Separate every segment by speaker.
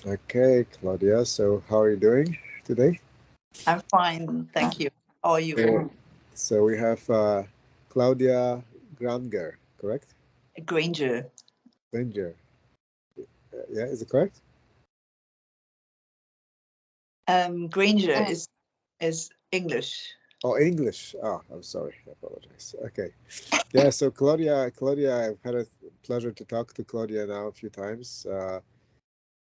Speaker 1: Okay, Claudia. So, how are you doing today?
Speaker 2: I'm fine, thank you. How are you?
Speaker 1: Uh, So we have Claudia Granger, correct?
Speaker 2: Granger.
Speaker 1: Granger. Yeah, is it correct?
Speaker 2: Granger is English.
Speaker 1: Oh, English. Ah, I'm sorry. I apologize. Okay. Yeah. So Claudia, I've had a pleasure to talk to Claudia now a few times.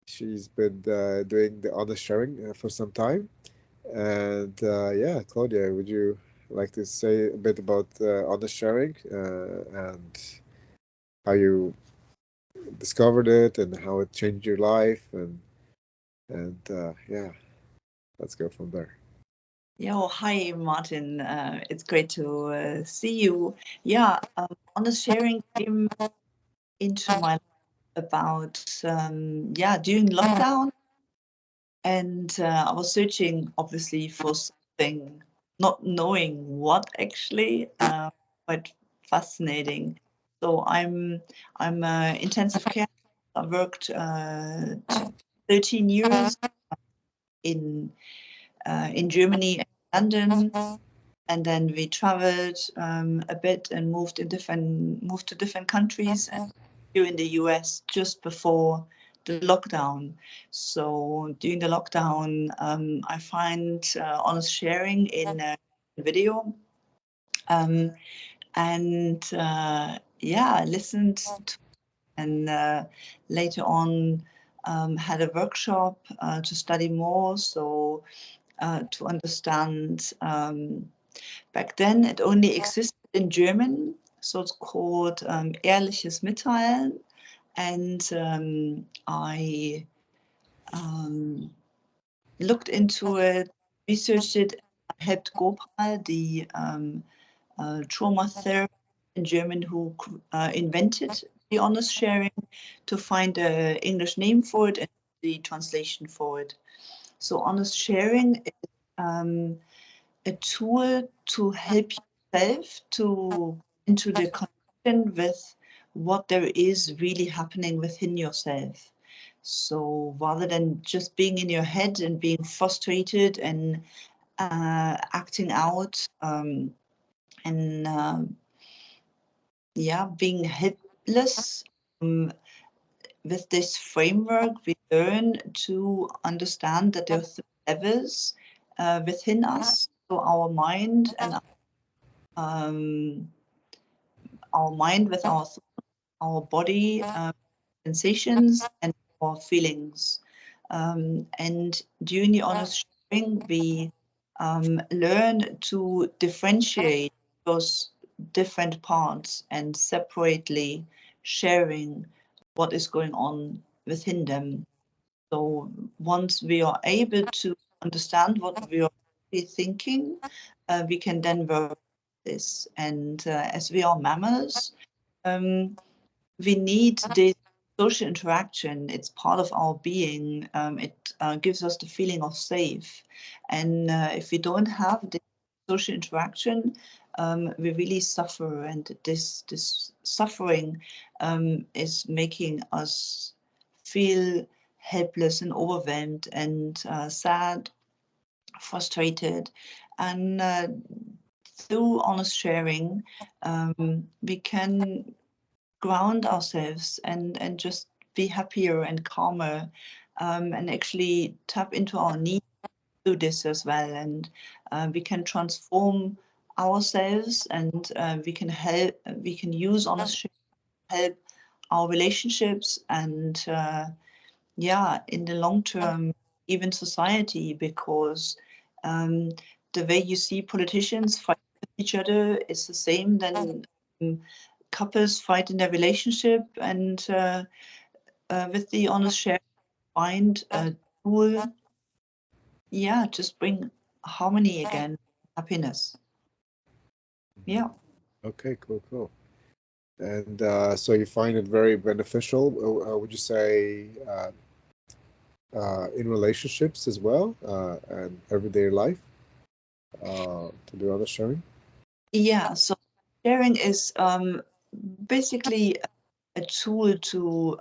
Speaker 1: She's been doing the honor sharing for some time, and yeah, Claudia, would you like to say a bit about honor sharing and how you discovered it and how it changed your life and yeah, let's go from there.
Speaker 2: Yeah, well, hi Martin. It's great to see you. Yeah, honest sharing came into my life about during lockdown, and I was searching obviously for something, not knowing what actually. Quite fascinating. So I'm intensive care. I worked 13 years in Germany and London, and then we traveled a bit and moved to different countries and here in the US just before the lockdown. So during the lockdown, I find honest sharing in video, um, and yeah, I listened to, and later on had a workshop to study more. So to understand. Back then, it only existed in German, so it's called Ehrliches Mitteilen. And I looked into it, researched it, helped Gopal, the trauma therapist in German who invented the honest sharing, to find an English name for it and the translation for it. So honest sharing is a tool to help yourself to into the connection with what there is really happening within yourself. So rather than just being in your head and being frustrated and acting out, and yeah, being helpless, um, with this framework, we learn to understand that there are three levels within us. So um, our mind with our body, sensations, and our feelings. And during the honest sharing, we learn to differentiate those different parts and separately sharing what is going on within them. So once we are able to understand what we are really thinking, we can then work with this. And as we are mammals, um, we need this social interaction. It's part of our being. It gives us the feeling of safe. And if we don't have this social interaction, we really suffer. And this suffering is making us feel helpless and overwhelmed and sad, frustrated. And through honest sharing, we can ground ourselves and just be happier and calmer, and actually tap into our needs to do this as well. And we can transform ourselves, and we can use honest sharing to help our relationships and yeah, in the long term, even society, because um, the way you see politicians fight with each other is the same than um, couples fight in their relationship. And with the honest share, find a tool, yeah, just bring harmony again, happiness.
Speaker 1: Mhm.
Speaker 2: Yeah.
Speaker 1: Okay, cool, cool. And so you find it very beneficial, would you say, in relationships as well, and everyday life, to do honor sharing?
Speaker 2: Yeah. So sharing is basically a tool to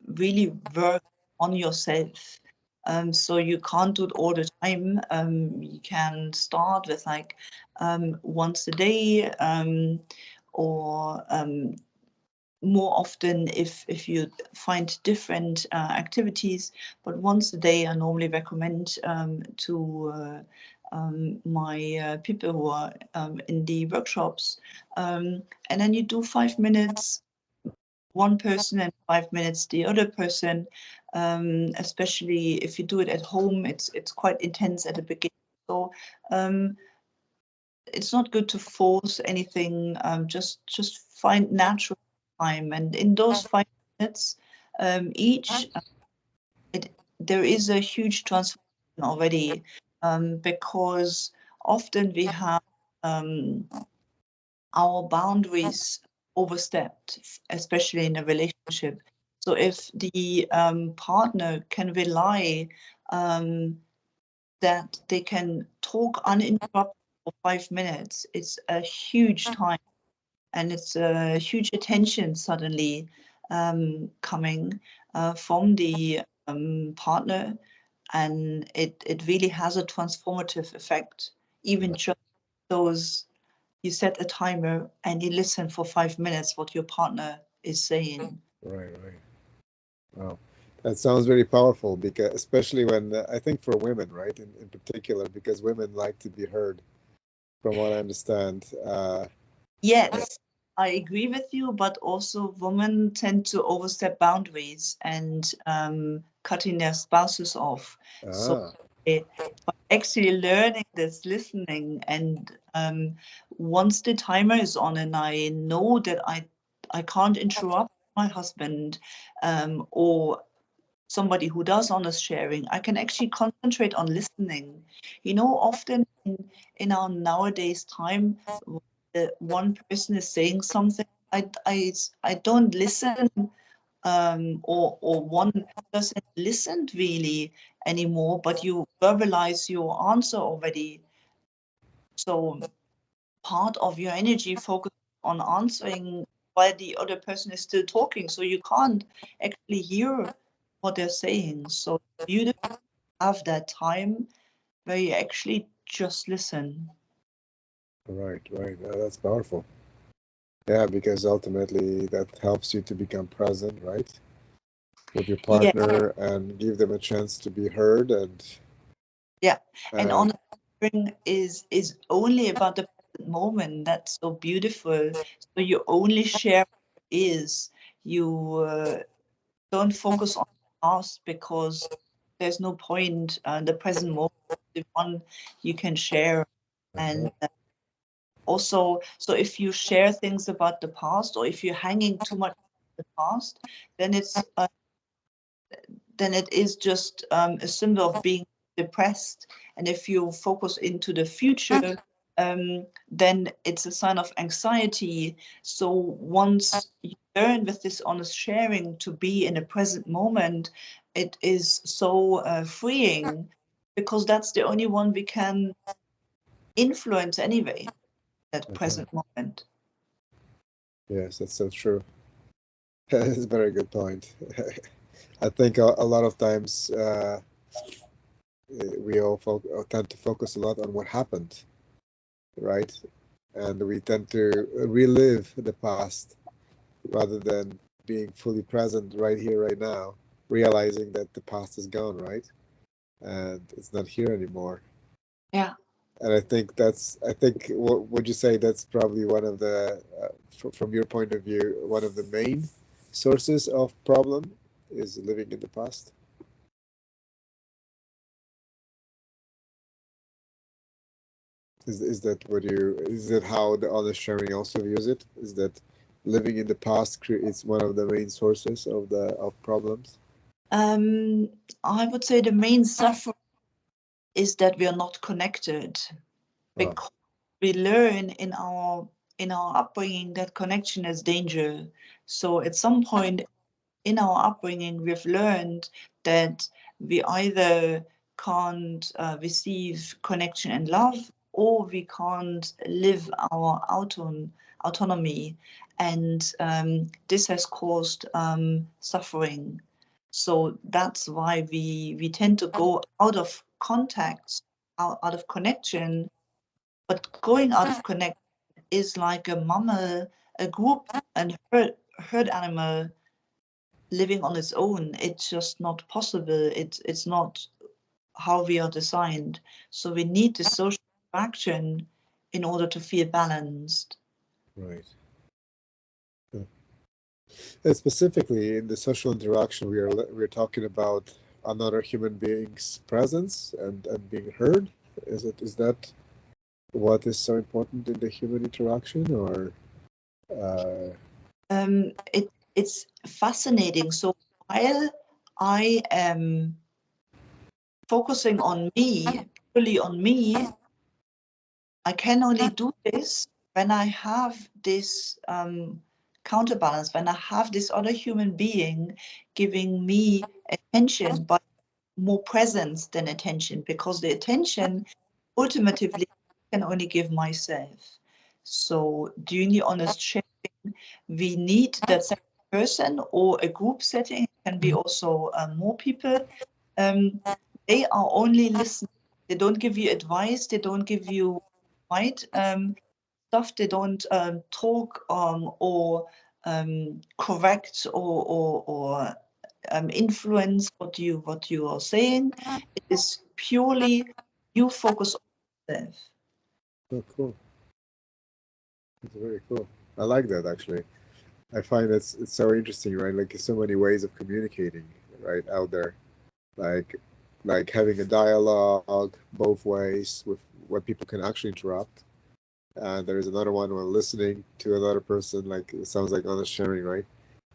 Speaker 2: really work on yourself. So you can't do it all the time. You can start with like once a day, or more often if you find different activities. But once a day, I normally recommend to my people who are in the workshops. And then you do 5 minutes one person and 5 minutes the other person. Especially if you do it at home, it's quite intense at the beginning. So it's not good to force anything. Just find natural time, and in those 5 minutes each, there is a huge transformation already, because often we have our boundaries overstepped, especially in a relationship. So if the partner can rely that they can talk uninterrupted for 5 minutes, it's a huge time, and it's a huge attention suddenly coming from the partner, and it really has a transformative effect. Even just those, you set a timer and you listen for 5 minutes what your partner is saying.
Speaker 1: Right, right. Wow. That sounds very powerful, because especially when I think for women, right, in particular, because women like to be heard, from what I understand.
Speaker 2: Yes, I agree with you, but also women tend to overstep boundaries and cutting their spouses off. So
Speaker 1: Ah,
Speaker 2: by actually learning this listening, and once the timer is on and I know that I can't interrupt my husband, or somebody who does honest sharing, I can actually concentrate on listening. You know, often in our nowadays time, one person is saying something, I don't listen, or one doesn't listen really anymore, but you verbalize your answer already. So part of your energy focus on answering while the other person is still talking, so you can't actually hear what they're saying. So you have that time where you actually just listen.
Speaker 1: right, right. That's powerful. Yeah, because ultimately that helps you to become present, right, with your
Speaker 2: Yeah,
Speaker 1: partner, and give them a chance to be heard,
Speaker 2: yeah. And
Speaker 1: and
Speaker 2: honest sharing is only about the present moment. That's so beautiful. So you only share what is. You don't focus on the past, because there's no point. The present moment is the one you can share.
Speaker 1: uh-huh,
Speaker 2: And also, so if you share things about the past, or if you're hanging too much in the past, then it is just a symbol of being depressed. And if you focus into the future, then it's a sign of anxiety. So once you learn with this honest sharing to be in the present moment, it is so freeing, because that's the only one we can influence anyway, that
Speaker 1: uh-huh.
Speaker 2: present moment.
Speaker 1: Yes, that's so true. It's a very good point. I think a lot of times we all tend to focus a lot on what happened, right? And we tend to relive the past rather than being fully present right here, right now, realizing that the past is gone, right? And it's not here anymore.
Speaker 2: Yeah.
Speaker 1: And I think, what would you say that's probably one of the, from your point of view, one of the main sources of problem is living in the past? Is that what you, is that how the other sharing also views it? Is that living in the past creates one of the main sources of the of problems?
Speaker 2: Um, I would say the main suffering is that we are not connected,
Speaker 1: Wow.
Speaker 2: because we learn in our upbringing that connection is danger. So at some point in our upbringing, we've learned that we either can't receive connection and love, or we can't live our autonomy, and this has caused suffering. So that's why we tend to go out of contact, out of connection. But going out of connection is like a mammal, a group, and herd animal living on its own. It's just not possible. It's not how we are designed. So we need the social interaction in order to feel balanced.
Speaker 1: Right. Yeah. And specifically in the social interaction, we're talking about another human being's presence and being heard. Is that what is so important in the human interaction, or?
Speaker 2: It's fascinating. So while I am focusing on me, purely on me, I can only do this when I have this counterbalance, when I have this other human being giving me attention, but more presence than attention, because the attention ultimately can only give myself. So during the honest sharing, we need that second person, or a group setting. It can be also more people. They are only listening. They don't give you advice. They don't give you right stuff. They don't talk or correct or influence what you are saying. It is purely you focus on yourself.
Speaker 1: Oh, cool. It's very cool. I like that actually. I find it's so interesting, right? Like so many ways of communicating, right, out there. Like like having a dialogue both ways with where people can actually interrupt. And there is another one where listening to another person, like it sounds like honest sharing, right?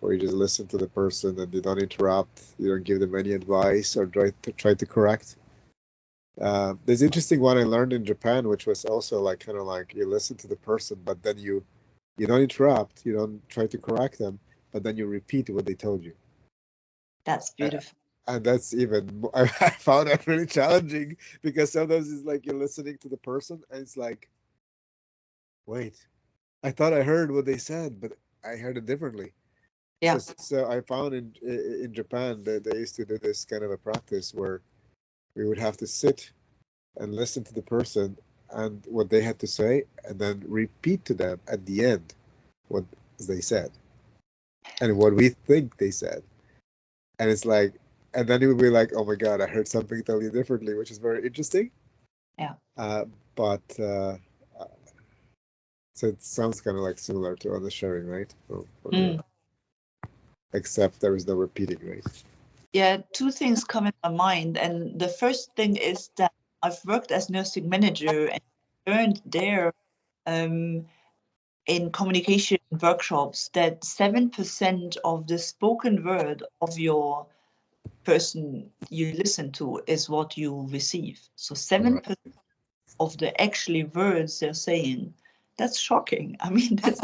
Speaker 1: Where you just listen to the person and you don't interrupt, you don't give them any advice or try to correct. There's an interesting one I learned in Japan, which was also like kind of like you listen to the person, but then you don't interrupt, you don't try to correct them, but then you repeat what they told you.
Speaker 2: That's beautiful.
Speaker 1: And that's even I found that really challenging because sometimes it's like you're listening to the person and it's like, wait, I thought I heard what they said, but I heard it differently.
Speaker 2: Yeah.
Speaker 1: So I found in Japan that they used to do this kind of a practice where we would have to sit and listen to the person and what they had to say, and then repeat to them at the end what they said and what we think they said. And it's like, and then it would be like, oh my God, I heard something totally differently, which is very interesting.
Speaker 2: Yeah.
Speaker 1: But so it sounds kind of like similar to other sharing, right? Except there is no repeating, right?
Speaker 2: Yeah, two things come in my mind. And the first thing is that I've worked as nursing manager and learned there in communication workshops that 7% of the spoken word of your person you listen to is what you receive. So 7% of the actually words they're saying. That's shocking. I mean, this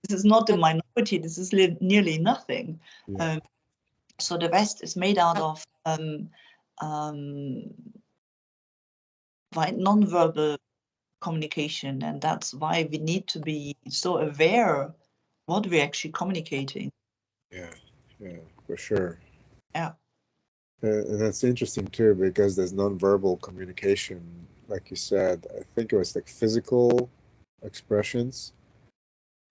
Speaker 2: is not a minority. This is nearly nothing.
Speaker 1: Yeah.
Speaker 2: So the rest is made out of non-verbal communication, and that's why we need to be so aware what we're actually communicating.
Speaker 1: Yeah, for sure.
Speaker 2: Yeah.
Speaker 1: And that's interesting too because there's nonverbal communication, like you said. I think it was like physical expressions.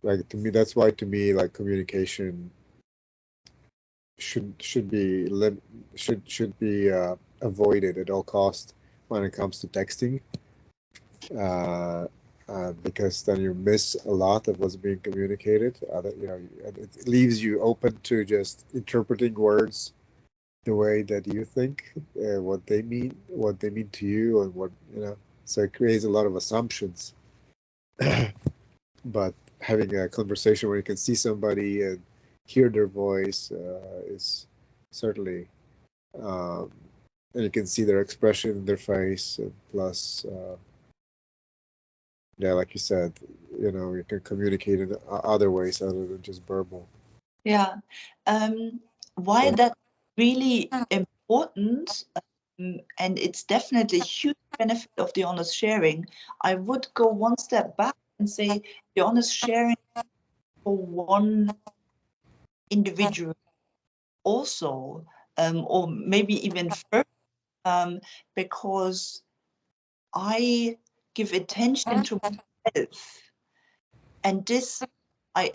Speaker 1: Like to me, that's why to me, like communication should be avoided at all cost when it comes to texting, because then you miss a lot of what's being communicated. It leaves you open to just interpreting words the way that you think, what they mean to you, and So it creates a lot of assumptions. But having a conversation where you can see somebody and hear their voice is certainly, um, and you can see their expression in their face, and plus, yeah, like you said, you can communicate in other ways other than just verbal.
Speaker 2: Yeah. Why that's really important, and it's definitely a huge benefit of the honest sharing, I would go one step back and say the honest sharing for one individual also or maybe even further, because I give attention to myself. And this,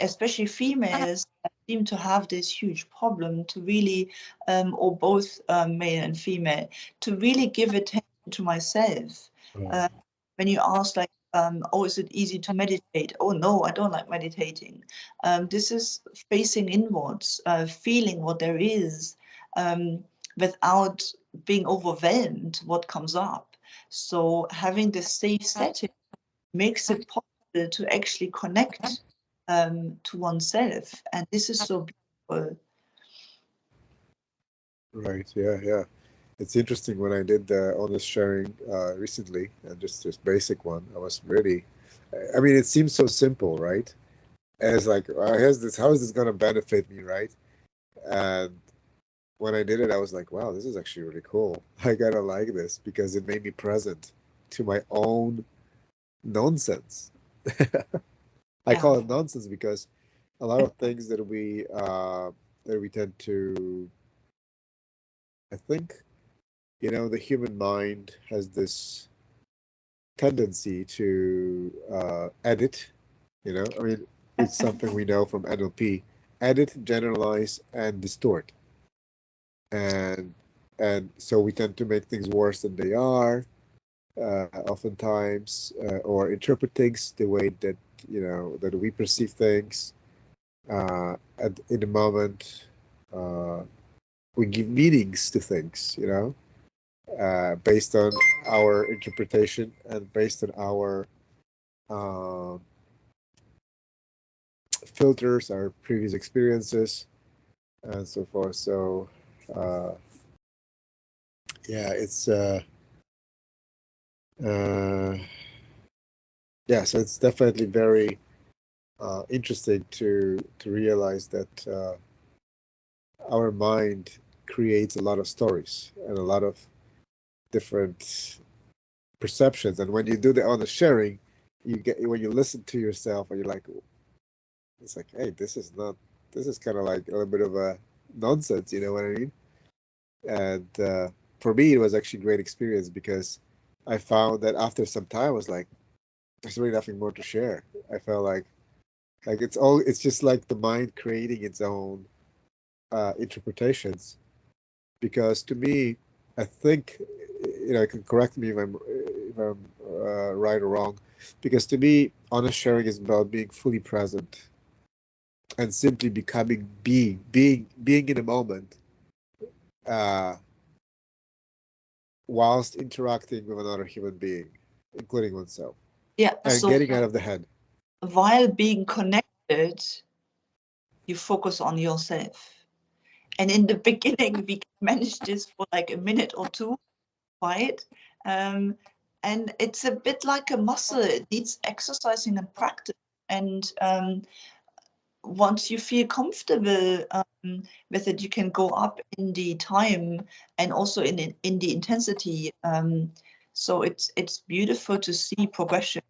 Speaker 2: especially females, seem to have this huge problem to really, or both male and female, to really give attention to myself. When you ask, like, oh, is it easy to meditate? Oh, no, I don't like meditating. This is facing inwards, feeling what there is, without being overwhelmed what comes up. So having this safe setting makes it possible to actually connect to oneself. And this is so beautiful.
Speaker 1: Right. Yeah. Yeah. It's interesting when I did the honest sharing recently, and just this basic one. I was really, I mean, it seems so simple, right? And it's like, here's this. How is this going to benefit me, right? And when I did it, I was like, wow, this is actually really cool. I gotta like this because it made me present to my own nonsense. I call it nonsense because a lot of things that we tend to, I think, the human mind has this tendency to edit. I mean, it's something we know from NLP: edit, generalize, and distort. And so we tend to make things worse than they are, oftentimes, or interpret things the way that that we perceive things in the moment. We give meanings to things, based on our interpretation and based on our uh, filters, our previous experiences, and so forth. So, yeah, it's yeah. So it's definitely very interesting to realize that our mind creates a lot of stories and a lot of different perceptions. And when you do the honest sharing, when you listen to yourself and you're like, it's like, hey, this is kind of like a little bit of a nonsense, you know what I mean? And for me, it was actually a great experience because I found that after some time, I was like, there's really nothing more to share. I felt like it's just like the mind creating its own interpretations. Because to me, I think, you can correct me if I'm right or wrong. Because to me, honest sharing is about being fully present and simply becoming being in a moment, uh, whilst interacting with another human being, including oneself,
Speaker 2: Yeah.
Speaker 1: and
Speaker 2: So
Speaker 1: getting out of the head.
Speaker 2: while being connected, you focus on yourself. And in the beginning, we managed this for like a minute or two, right? And it's a bit like a muscle. It needs exercising and practice. And once you feel comfortable with it, you can go up in the time and also in the intensity. So it's beautiful to see progression.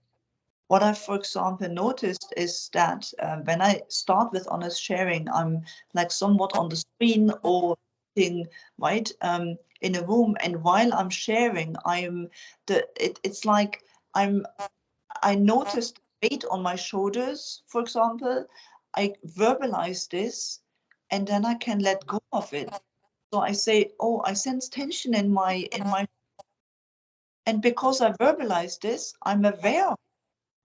Speaker 2: What I, for example, noticed is that when I start with honest sharing, I'm like somewhat on the screen or sitting, right, in a room, and while I'm sharing, it's like I noticed weight on my shoulders, for example. I verbalize this, and then I can let go of it. So I say, oh, I sense tension in my, and because I verbalize this, I'm aware,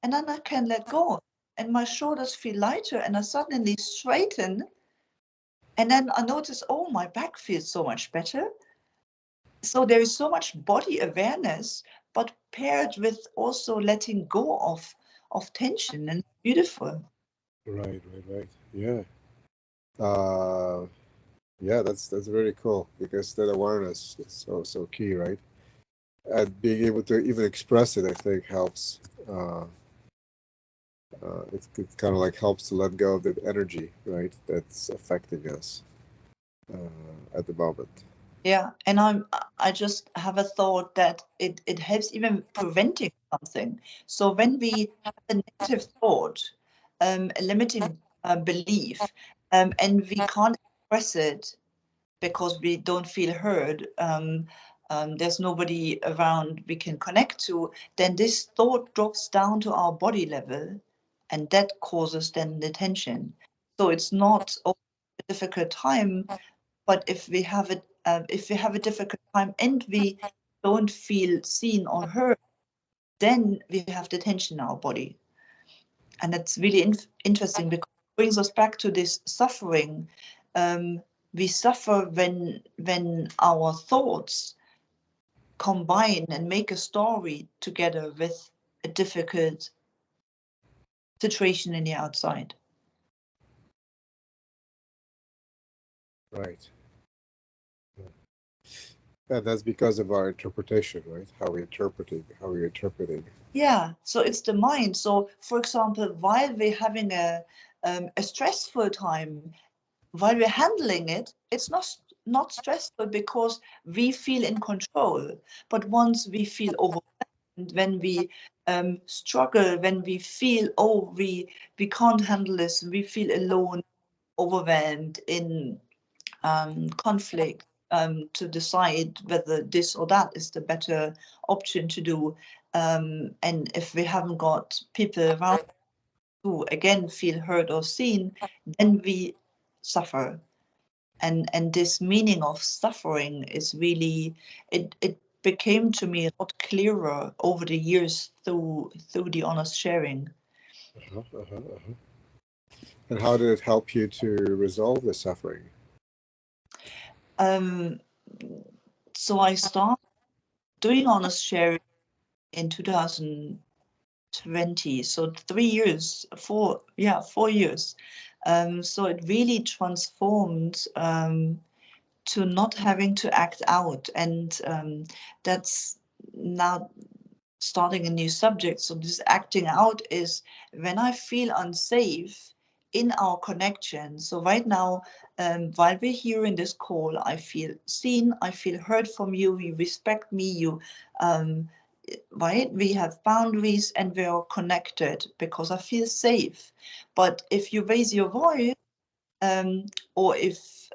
Speaker 2: and then I can let go, and my shoulders feel lighter, and I suddenly straighten, and then I notice, oh, my back feels so much better. So there is so much body awareness, but paired with also letting go of tension, and it's beautiful.
Speaker 1: Right, right, right. Yeah. Uh, yeah, that's very cool because that awareness is so key, right? And being able to even express it, I think, helps. It kind of like helps to let go of that energy, right? That's affecting us at the moment.
Speaker 2: Yeah, and I just have a thought that it helps even preventing something. So when we have a negative thought, a limiting belief, and we can't express it, because we don't feel heard, there's nobody around we can connect to, then this thought drops down to our body level, and that causes then the tension. So it's not a difficult time, but if we have a difficult time and we don't feel seen or heard, then we have the tension in our body. And that's really interesting, because it brings us back to this suffering. We suffer when our thoughts combine and make a story together with a difficult situation in the outside.
Speaker 1: Right. And that's because of our interpretation, right? How we're interpreting.
Speaker 2: Yeah, so it's the mind. So, for example, while we're having a stressful time, while we're handling it, it's not stressful because we feel in control. But once we feel overwhelmed, when we struggle, when we feel, oh, we can't handle this, we feel alone, overwhelmed, in conflict, to decide whether this or that is the better option to do. And if we haven't got people around who again feel heard or seen, then we suffer. And this meaning of suffering is really, it became to me a lot clearer over the years through the honest sharing.
Speaker 1: And how did it help you to resolve the suffering?
Speaker 2: So I started doing honest sharing in 2020, so 3 years, 4 years. So it really transformed, to not having to act out, and that's now starting a new subject. So this acting out is when I feel unsafe in our connection. So right now, while we're here in this call, I feel seen, I feel heard from you, you respect me, you right, we have boundaries and we are connected because I feel safe. But if you raise your voice, or if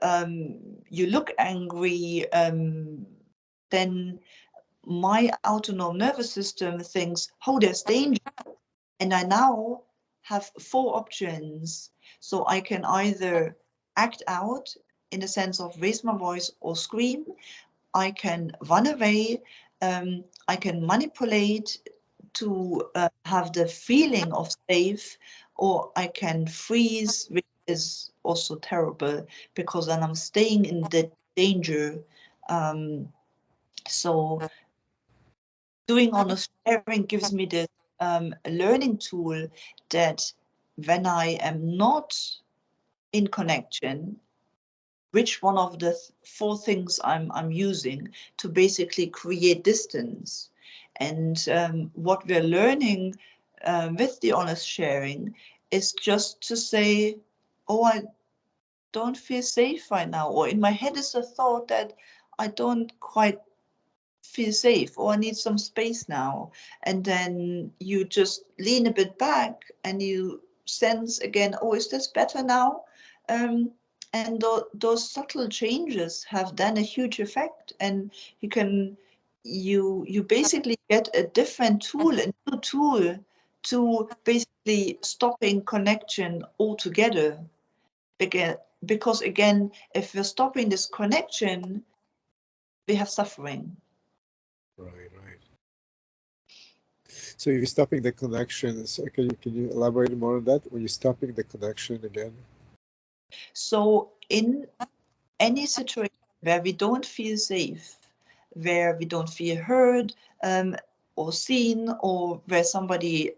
Speaker 2: you look angry, then my autonomic nervous system thinks, oh, there's danger. And I now have 4 options. So I can either act out in the sense of raise my voice or scream. I can run away. I can manipulate to have the feeling of safe, or I can freeze, which is also terrible because then I'm staying in the danger. So doing honest sharing gives me this learning tool that when I am not in connection, which one of the 4 things I'm using to basically create distance. And what we're learning with the honest sharing is just to say, oh, I don't feel safe right now, or in my head is a thought that I don't quite feel safe, or I need some space now. And then you just lean a bit back and you sense again, oh, is this better now? And those subtle changes have then a huge effect, and you basically get a different tool, a new tool to basically stopping connection altogether. Because again, if we're stopping this connection, we have suffering.
Speaker 1: Right. So if you're stopping the connections, can you elaborate more on that? When you're stopping the connection again?
Speaker 2: So in any situation where we don't feel safe, where we don't feel heard, or seen, or where somebody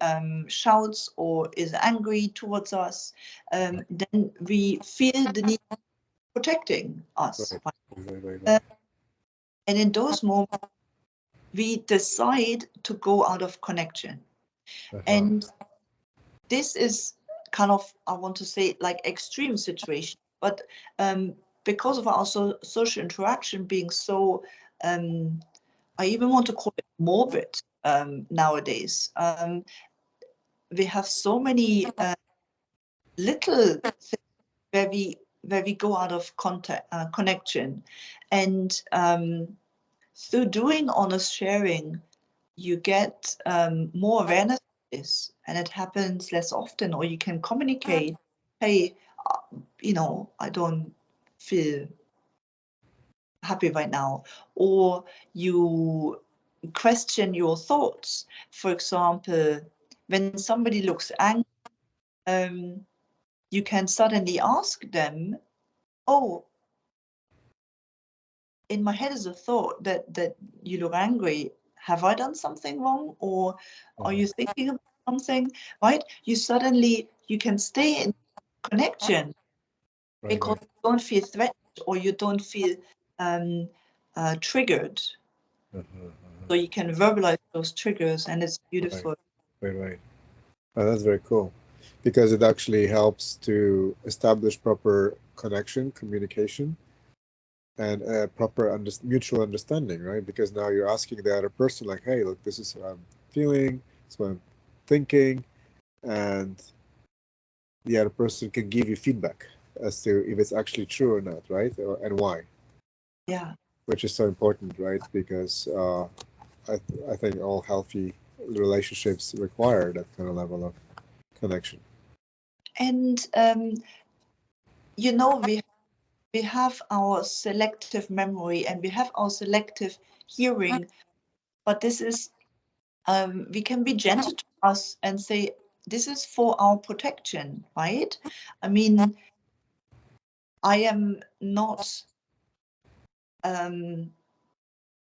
Speaker 2: shouts or is angry towards us, then we feel the need of protecting us.
Speaker 1: Right.
Speaker 2: And in those moments, we decide to go out of connection. And this is kind of, I want to say, like extreme situation, but because of our social interaction being so, I even want to call it morbid nowadays. We have so many little things where where we go out of connection. And through doing honest sharing, you get more awareness of this, and it happens less often, or you can communicate, hey, I don't feel happy right now, or you question your thoughts. For example, when somebody looks angry, you can suddenly ask them, oh, in my head is a thought that you look angry. Have I done something wrong, or are you thinking about something? Right? You can stay in connection because you don't feel threatened, or you don't feel triggered. So you can verbalize those triggers, and it's beautiful.
Speaker 1: Right. Oh, that's very cool, because it actually helps to establish proper connection, communication, and proper mutual understanding, right? Because now you're asking the other person, like, hey, look, this is what I'm feeling, this is what I'm thinking, and the other person can give you feedback as to if it's actually true or not, right? And why.
Speaker 2: Yeah.
Speaker 1: Which is so important, right? Because I think all healthy relationships require that kind of level of connection.
Speaker 2: And we have our selective memory, and we have our selective hearing, but this is we can be gentle to us and say, this is for our protection, right? I mean, I am not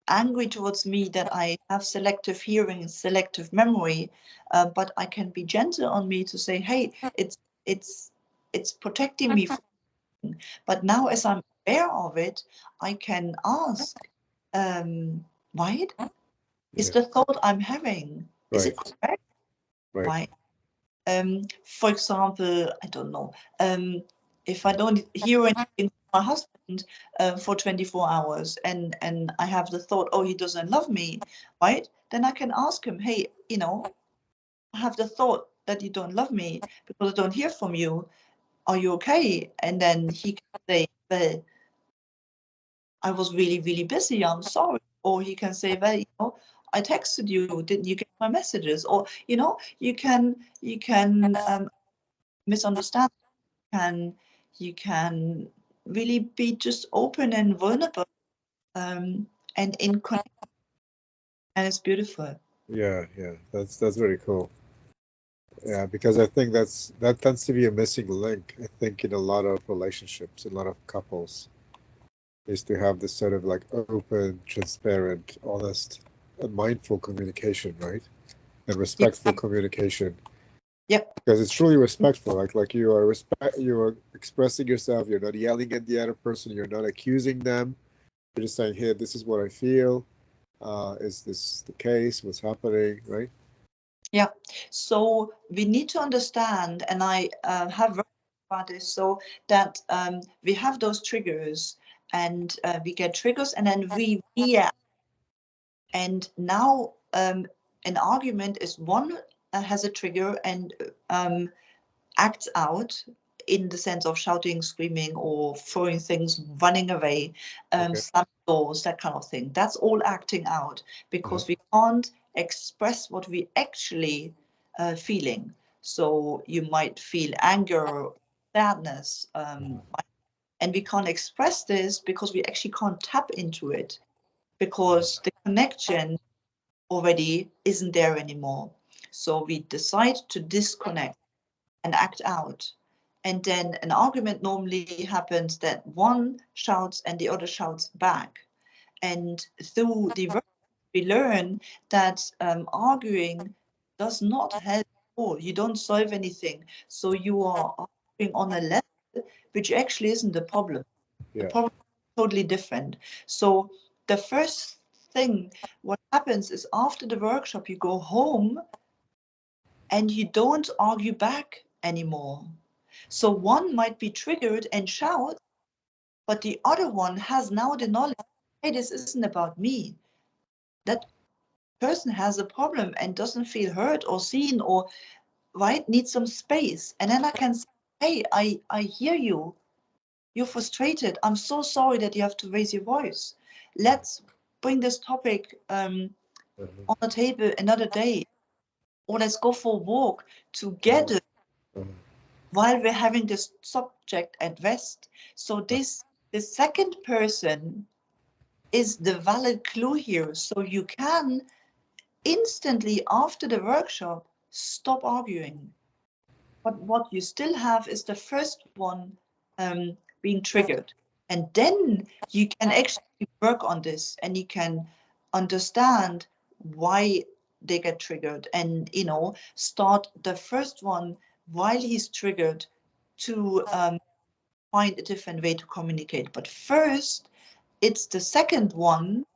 Speaker 2: angry towards me that I have selective hearing and selective memory, but I can be gentle on me to say, hey, it's protecting me from. But now, as I'm aware of it, I can ask, right? Is the thought I'm having, is it correct? Right. For example, I don't know, if I don't hear anything from my husband for 24 hours, and I have the thought, oh, he doesn't love me, right? Then I can ask him, hey, I have the thought that you don't love me because I don't hear from you. Are you okay? And then he can say, well, I was really, really busy, I'm sorry. Or he can say, well, I texted you, didn't you get my messages? Or, you can misunderstand. You can really be just open and vulnerable, and in connection, and it's beautiful.
Speaker 1: Yeah, that's very cool. Yeah, because I think that tends to be a missing link, I think, in a lot of relationships, a lot of couples, is to have this sort of like open, transparent, honest, and mindful communication, right? And respectful communication.
Speaker 2: Yep.
Speaker 1: Because it's truly respectful. Like you are expressing yourself, you're not yelling at the other person, you're not accusing them. You're just saying, hey, this is what I feel. Is this the case? What's happening, right?
Speaker 2: Yeah. So we need to understand, and I have worked about this, so that we have those triggers, and we get triggers, and then we react. And now an argument is one has a trigger and acts out in the sense of shouting, screaming, or throwing things, running away, slamming doors, that kind of thing. That's all acting out because we can't express what we actually feeling. So you might feel anger, sadness, and we can't express this because we actually can't tap into it because the connection already isn't there anymore. So we decide to disconnect and act out. And then an argument normally happens that one shouts and the other shouts back. And through the work, we learn that arguing does not help at all. You don't solve anything. So you are arguing on a level which actually isn't the problem. The problem is totally different. So the first thing, what happens is after the workshop, you go home and you don't argue back anymore. So one might be triggered and shout, but the other one has now the knowledge, hey, this isn't about me. That person has a problem and doesn't feel heard or seen, or right, needs some space. And then I can say, hey, I hear you. you're frustrated. I'm so sorry that you have to raise your voice. Let's bring this topic on the table another day, or let's go for a walk together while we're having this subject at rest. So the second person is the valid clue here. So you can instantly after the workshop stop arguing. But what you still have is the first one being triggered. And then you can actually work on this and you can understand why they get triggered and, you know, start the first one while he's triggered to find a different way to communicate. But first, it's the second one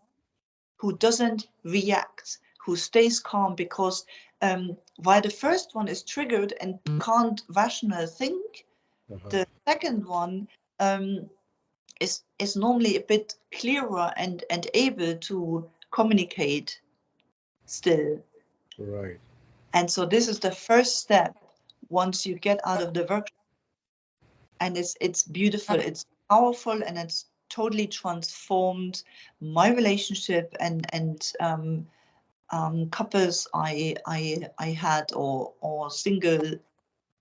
Speaker 2: who doesn't react, who stays calm, because while the first one is triggered and can't rationally think, the second one is normally a bit clearer and able to communicate still.
Speaker 1: Right.
Speaker 2: And so this is the first step once you get out of the workshop. And it's beautiful, it's powerful, and it's totally transformed my relationship and couples I had or single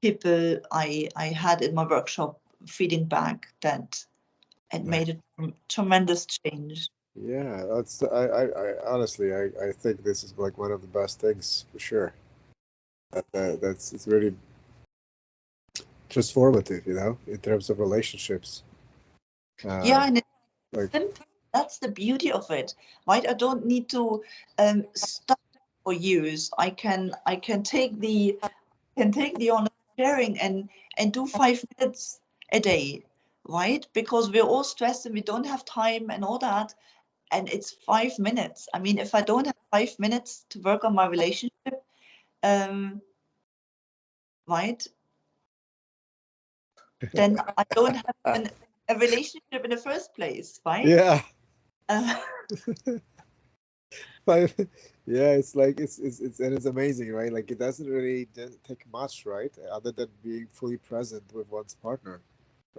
Speaker 2: people I had in my workshop feeding back that it made a tremendous change.
Speaker 1: Yeah, that's I honestly I think this is like one of the best things for sure. That's it's really transformative, you know, in terms of relationships.
Speaker 2: Yeah, and it's
Speaker 1: Like
Speaker 2: simple. That's the beauty of it, right? I don't need to stop for years. I can take the honest sharing and do 5 minutes a day, right? Because we're all stressed and we don't have time and all that. And it's 5 minutes. I mean, if I don't have 5 minutes to work on my relationship, um, right, then I don't have a relationship in the first place, right?
Speaker 1: yeah.
Speaker 2: Uh,
Speaker 1: But yeah, it's like it's and it's amazing, right? Like it doesn't really take much, right? Other than being fully present with one's partner,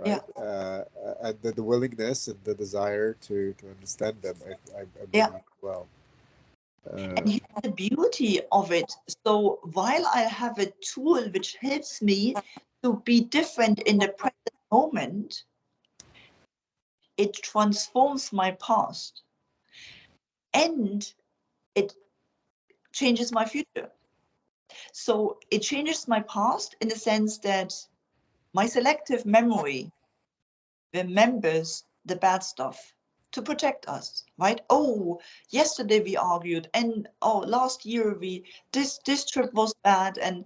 Speaker 2: yeah,
Speaker 1: right? And the willingness and the desire to understand them, I
Speaker 2: yeah.
Speaker 1: believe well.
Speaker 2: And here's the beauty of it. So while I have a tool which helps me to be different in the present moment, it transforms my past and it changes my future. So it changes my past in the sense that my selective memory remembers the bad stuff to protect us, right? Oh, yesterday we argued, and oh, last year this trip was bad, and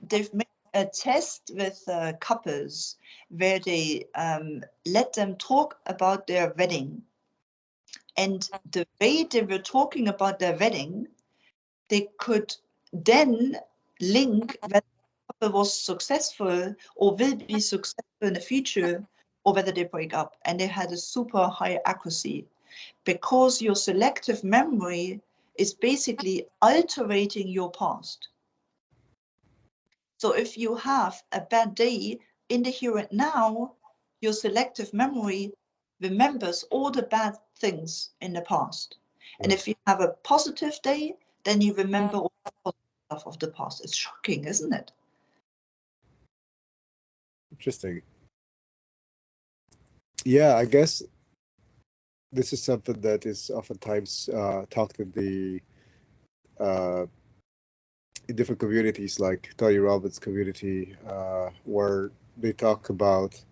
Speaker 2: they've made a test with couples where they let them talk about their wedding, and the way they were talking about their wedding, they could then link whether the couple was successful or will be successful in the future, or whether they break up. And they had a super high accuracy because your selective memory is basically altering your past. So if you have a bad day in the here and now, your selective memory remembers all the bad things in the past. And if you have a positive day, then you remember all the positive stuff of the past. It's shocking, isn't it?
Speaker 1: Interesting. Yeah, I guess this is something that is oftentimes talked uh, in different communities, like Tony Robbins' community, where they talk about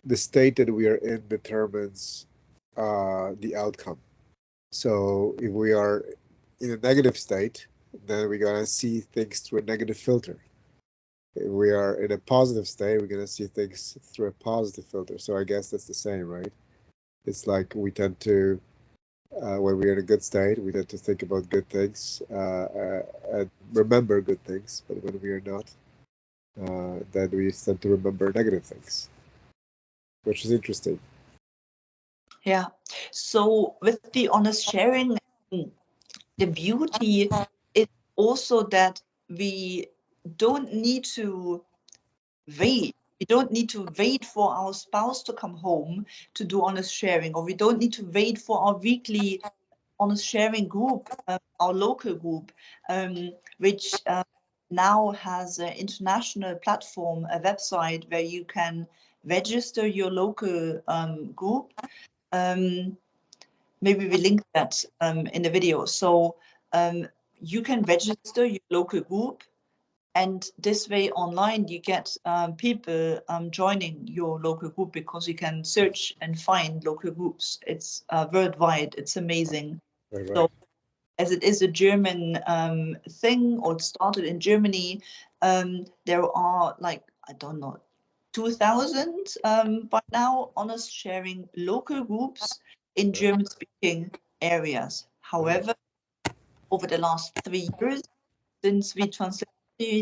Speaker 1: the state that we are in determines the outcome. So if we are in a negative state, then we're gonna see things through a negative filter. If we are in a positive state, we're gonna see things through a positive filter. So I guess that's the same, right? It's like we tend to, when we're in a good state, we tend to think about good things and remember good things. But when we are not, then we tend to remember negative things, which is interesting.
Speaker 2: Yeah. So with the honest sharing, the beauty is also that we don't need to wait, We don't need to wait for our spouse to come home to do honest sharing, or we don't need to wait for our weekly honest sharing group, our local group, which now has an international platform, a website where you can register your local group. Maybe we link that in the video. So you can register your local group, and this way online you get people joining your local group, because you can search and find local groups. It's worldwide. It's amazing.
Speaker 1: Right,
Speaker 2: So
Speaker 1: right.
Speaker 2: as it is a German thing, or it started in Germany, there are, like, I don't know, 2,000 by now honest sharing local groups in German speaking areas. However, over the last 3 years, since we translated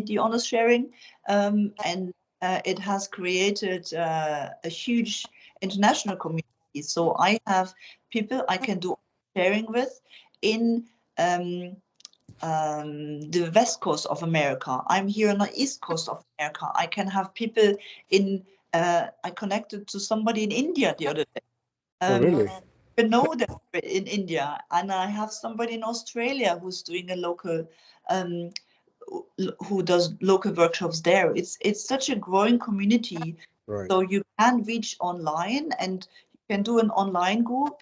Speaker 2: the honest sharing, and it has created a huge international community. So I have people I can do sharing with in the west coast of America. I'm here on the east coast of America. I can have people in, I connected to somebody in India the other day.
Speaker 1: Oh, really?
Speaker 2: I know them in India, and I have somebody in Australia who's doing a local, who does local workshops there. It's such a growing community.
Speaker 1: Right.
Speaker 2: So you can reach online, and you can do an online group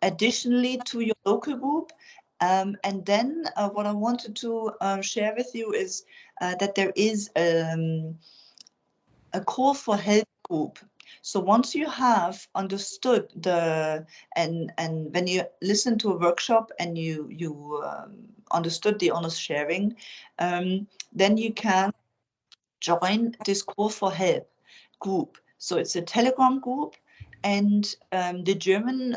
Speaker 2: additionally to your local group. And then what I wanted to share with you is that there is a call for help group. So once you have understood and when you listen to a workshop and you understood the honest sharing, then you can join this call for help group. So it's a Telegram group, and the German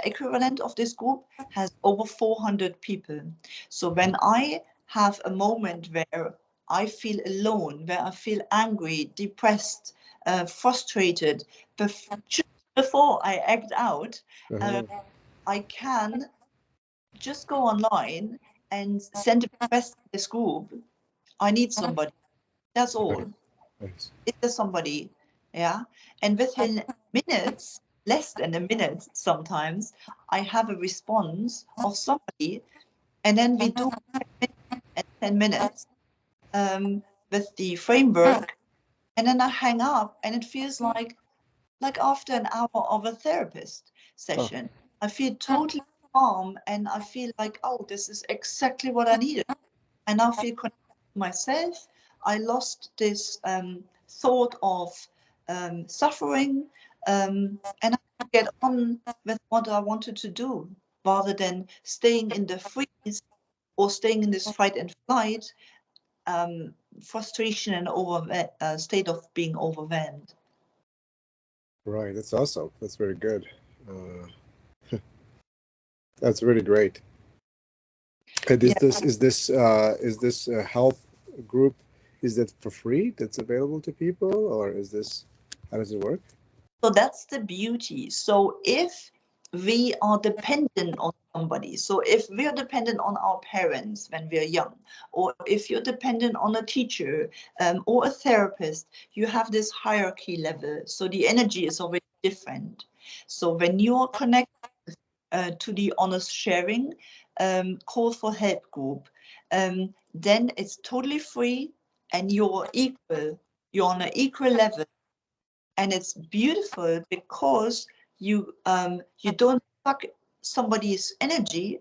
Speaker 2: equivalent of this group has over 400 people. So when I have a moment where I feel alone, where I feel angry, depressed, frustrated, just before I act out,
Speaker 1: Uh-huh.
Speaker 2: I can just go online and send a request to this group. I need somebody. That's all.
Speaker 1: Nice.
Speaker 2: Is there somebody? Yeah. And within minutes, less than a minute sometimes, I have a response of somebody, and then we do 10 minutes with the framework, and then I hang up, and it feels like after an hour of a therapist
Speaker 1: Oh,
Speaker 2: session. I feel totally calm, and I feel like, oh, this is exactly what I needed. I now feel connected to myself. I lost this thought of suffering, and I get on with what I wanted to do, rather than staying in the freeze or staying in this fight and flight, frustration and state of being overwhelmed.
Speaker 1: right. That's awesome. That's very good. That's really great. And
Speaker 2: Yeah.
Speaker 1: is this help group? Is that for free? That's available to people, or is this? How does it work?
Speaker 2: So that's the beauty. So if we are dependent on somebody, so if we are dependent on our parents when we are young, or if you're dependent on a teacher or a therapist, you have this hierarchy level. So the energy is already different. So when you are connected to the honest sharing call for help group, then it's totally free, and you're equal. You're on an equal level, and it's beautiful because you don't suck somebody's energy,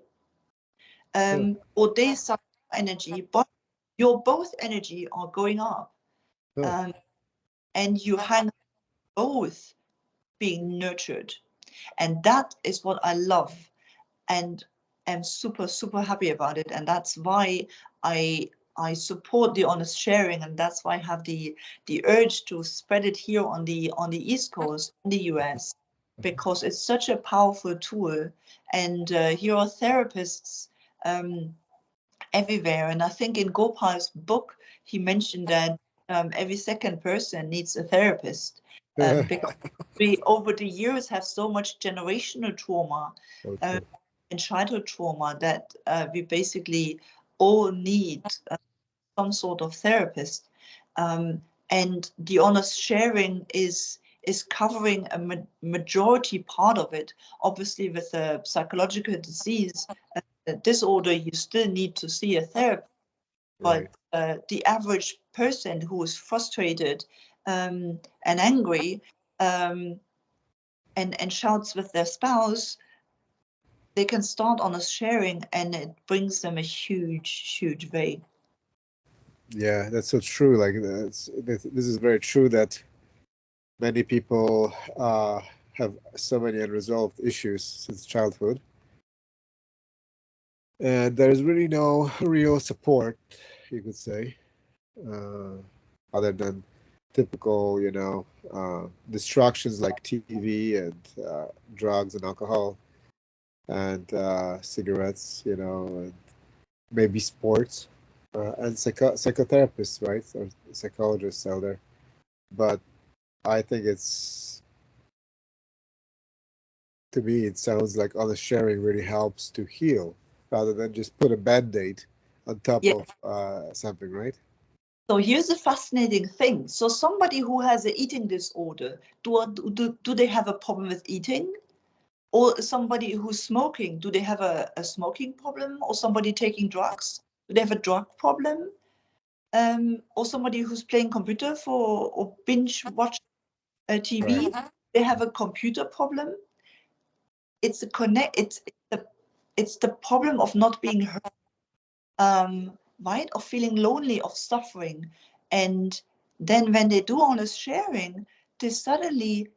Speaker 1: Yeah.
Speaker 2: or they suck energy, but your both energy are going up,
Speaker 1: Oh,
Speaker 2: um, and you hang both being nurtured, and that is what I love, and am super happy about it, and that's why I I support the honest sharing, and that's why I have the urge to spread it here on the East Coast in the US, because it's such a powerful tool, and here are therapists um, everywhere, and I think in Gopal's book he mentioned that every second person needs a therapist, because we over the years have so much generational trauma
Speaker 1: so
Speaker 2: uh,
Speaker 1: true.
Speaker 2: and childhood trauma that we basically all need some sort of therapist. Um, and the honest sharing is covering a majority part of it. Obviously, with a psychological disease, a disorder, you still need to see a therapist.
Speaker 1: Right.
Speaker 2: But the average person who is frustrated and angry and shouts with their spouse, they can start honest sharing, and it brings them a huge way.
Speaker 1: Yeah, that's so true. Like this is very true that many people have so many unresolved issues since childhood, and there's really no real support, you could say, uh, other than typical, distractions like TV and drugs and alcohol and cigarettes, and maybe sports and psychotherapists, right, or psychologists out there. But I think to me, it sounds like honest sharing really helps to heal rather than just put a band-aid on top
Speaker 2: Yeah.
Speaker 1: of something, right?
Speaker 2: So here's a fascinating thing. So somebody who has an eating disorder, do they have a problem with eating? Or somebody who's smoking, do they have a smoking problem? Or somebody taking drugs, do they have a drug problem? Or somebody who's playing computer or binge watch TV,
Speaker 1: Right.
Speaker 2: they have a computer problem. It's it's the problem of not being heard, right? Of feeling lonely, of suffering. And then when they do honest sharing, they suddenly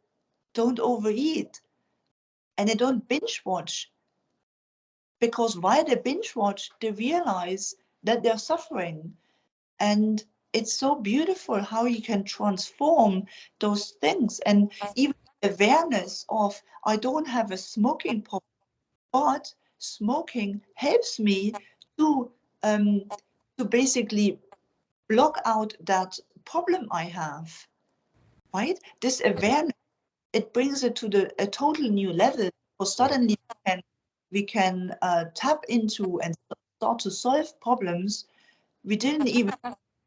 Speaker 2: don't overeat and they don't binge watch, because while they binge watch, they realize that they're suffering. And it's so beautiful how you can transform those things. And even awareness of, I don't have a smoking problem, but smoking helps me to um, basically block out that problem I have, right? This awareness, it brings it to a total new level. Because
Speaker 1: Right.
Speaker 2: suddenly we can tap into and start to solve problems we didn't even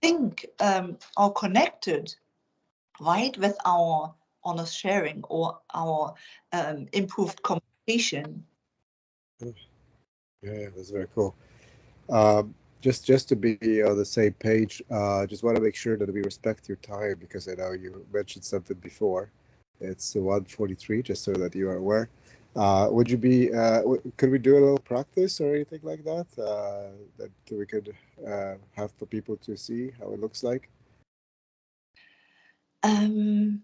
Speaker 2: think are connected, right, with our honest sharing or our improved communication.
Speaker 1: Yeah, that's very cool. Just to be on the same page, just want to make sure that we respect your time because I know you mentioned something before. It's 1:43, just so that you are aware. Would you be? Could we do a little practice or anything like that? That we could have for people to see how it looks like.
Speaker 2: Um,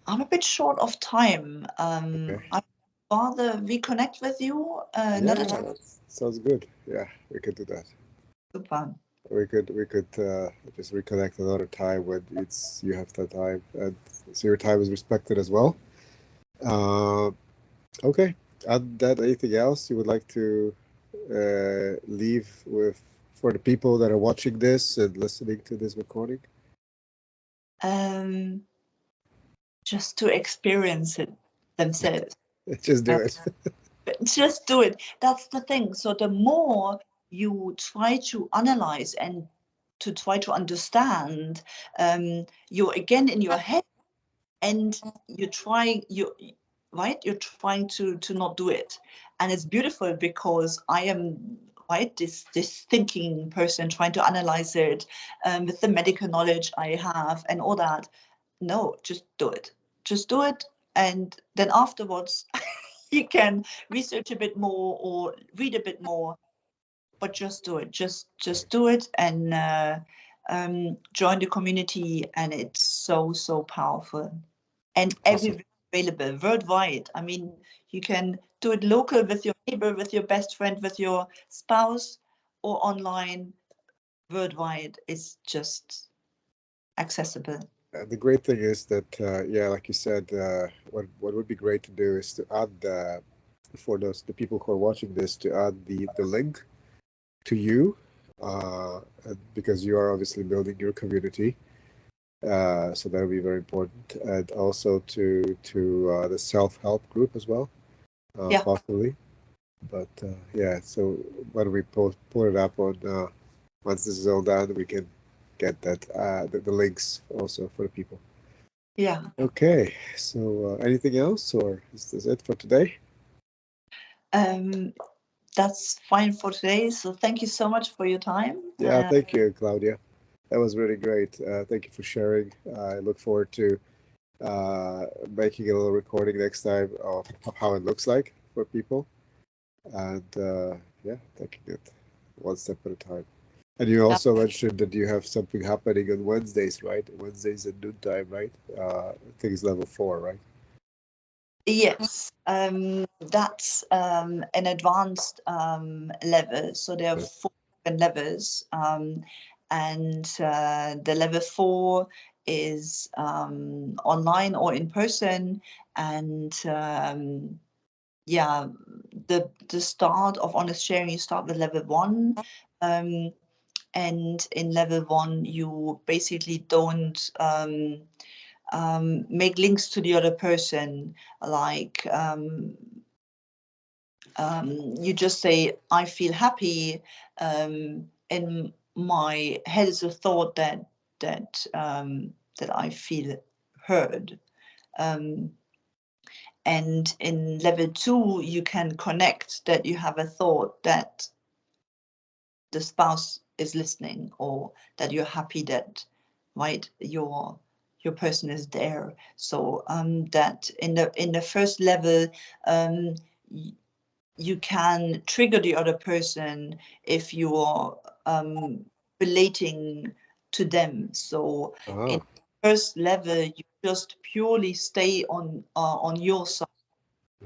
Speaker 2: I'm a bit short of time.
Speaker 1: Okay.
Speaker 2: I'd rather reconnect with you
Speaker 1: Yeah,
Speaker 2: another time.
Speaker 1: that sounds good. Yeah, we could do that.
Speaker 2: Super.
Speaker 1: We could just reconnect another time when you have the time and so your time is respected as well. Uh, okay. And then anything else you would like to leave with for the people that are watching this and listening to this recording?
Speaker 2: Um, just to experience it themselves.
Speaker 1: Just do it.
Speaker 2: Just do it. That's the thing. So the more you try to analyze and to try to understand, you're again in your head, and you're trying you right, you're trying to not do it. And it's beautiful because I am, right, this thinking person trying to analyze it with the medical knowledge I have and all that. No, just do it. Just do it. And then afterwards you can research a bit more or read a bit more, but just do it. Just do it, and join the community. And it's so powerful, and
Speaker 1: Awesome.
Speaker 2: everywhere available worldwide. I mean, you can do it local with your neighbor, with your best friend, with your spouse, or online. Worldwide, it's just accessible.
Speaker 1: The great thing is that, yeah, like you said, what would be great to do is to add for the people who are watching this to add the link to you, because you are obviously building your community. So that would be very important, and also to the self-help group as well,
Speaker 2: Yeah.
Speaker 1: possibly. But yeah, so when we pull it up on once this is all done, we can get that the links also for the people.
Speaker 2: Yeah.
Speaker 1: Okay, so anything else, or is this it for today?
Speaker 2: Um, that's fine for today. So thank you so much for your time.
Speaker 1: Yeah, thank you, Claudia. That was really great. Thank you for sharing. I look forward to making a little recording next time of how it looks like for people, and yeah, taking it one step at a time. And you
Speaker 2: Yeah.
Speaker 1: also mentioned that you have something happening on Wednesdays, right? Wednesdays at noontime, right? I think it's level 4, right?
Speaker 2: Yes, that's an advanced level. So there are
Speaker 1: Yeah.
Speaker 2: 4 levels, and the level 4 is online or in person. And yeah, the start of honest sharing, you start with level 1. Um, and in level 1, you basically don't make links to the other person, like you just say, I feel happy. In my head is a thought that I feel heard. Um, and in level 2, you can connect that you have a thought that the spouse is listening, or that you're happy that, right, your person is there. So that in the first level, um, you can trigger the other person if you are relating to them. So in
Speaker 1: Ah,
Speaker 2: first level, you just purely stay on your side.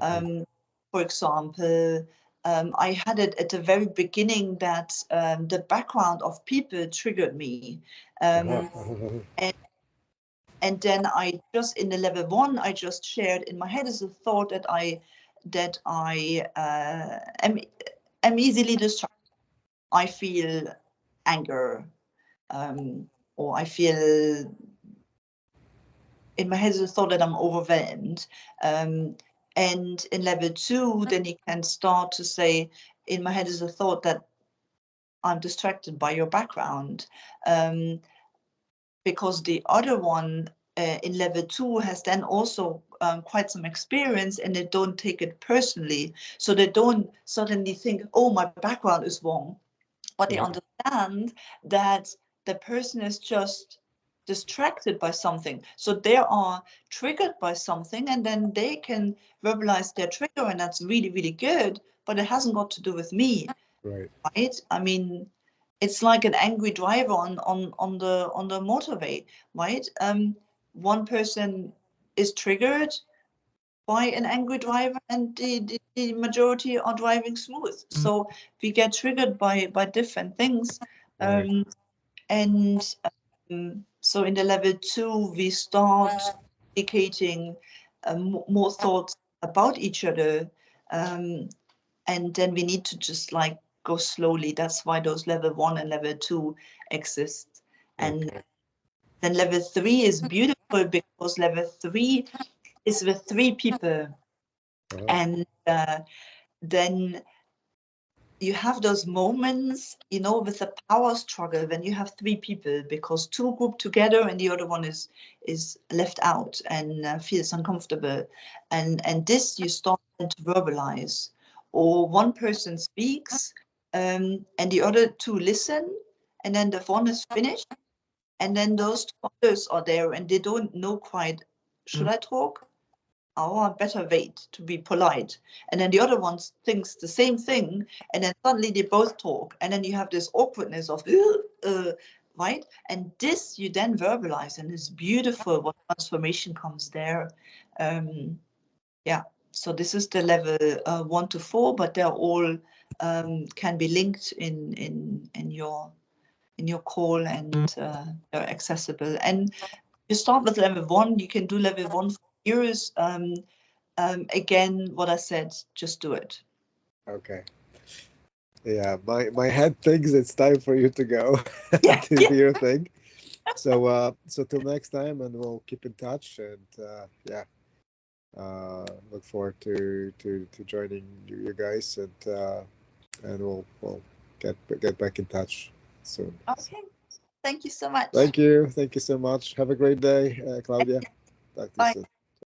Speaker 1: mhm.
Speaker 2: For example, I had it at the very beginning that the background of people triggered me.
Speaker 1: Ah,
Speaker 2: Um, and, and then I just, in the level 1, I just shared in my head as a thought that I am easily distracted. I feel anger, or I feel, in my head is a thought that I'm overwhelmed. Um, and in level 2, then you can start to say, in my head is a thought that I'm distracted by your background. Um, because the other one in level 2 has then also quite some experience, and they don't take it personally. So they don't suddenly think, oh, my background is wrong, but they
Speaker 1: Mhm.
Speaker 2: understand that the person is just distracted by something. So they are triggered by something, and then they can verbalize their trigger, and that's really, really good, but it hasn't got to do with me,
Speaker 1: Right,
Speaker 2: right? I mean, it's like an angry driver on the motorway, right? One person is triggered by an angry driver, and the majority are driving smooth. So we get triggered by different things.
Speaker 1: right.
Speaker 2: Um, and so in the level 2, we start indicating more thoughts about each other. Um, and then we need to just like go slowly. That's why those level 1 and level 2 exist. And
Speaker 1: Okay.
Speaker 2: then level 3 is beautiful because level 3 is with 3 people.
Speaker 1: Ah,
Speaker 2: And then you have those moments, with the power struggle when you have 3 people, because 2 group together and the other one is left out and feels uncomfortable. And this you start to verbalize, or one person speaks, and the other 2 listen, and then the one is finished, and then those 2 others are there and they don't know quite, should I talk? Oh, I better wait to be polite. And then the other one thinks the same thing, and then suddenly they both talk, and then you have this awkwardness of, right? And this you then verbalize, and it's beautiful what transformation comes there. Um, yeah. So this is the level 1 to 4, but they're all can be linked in your call, and they're accessible. And you start with level 1. You can do level 1 for years. Again, what I said, just do it.
Speaker 1: okay. Yeah, my head thinks it's time for you to go
Speaker 2: Yeah,
Speaker 1: to
Speaker 2: yeah.
Speaker 1: do your thing. So till next time, and we'll keep in touch. And yeah, look forward to joining you guys, and we'll get back in touch soon.
Speaker 2: Okay. Thank you so much.
Speaker 1: Thank you. Thank you so much. Have a great day, Claudia. Talk to you
Speaker 2: Bye.
Speaker 1: soon.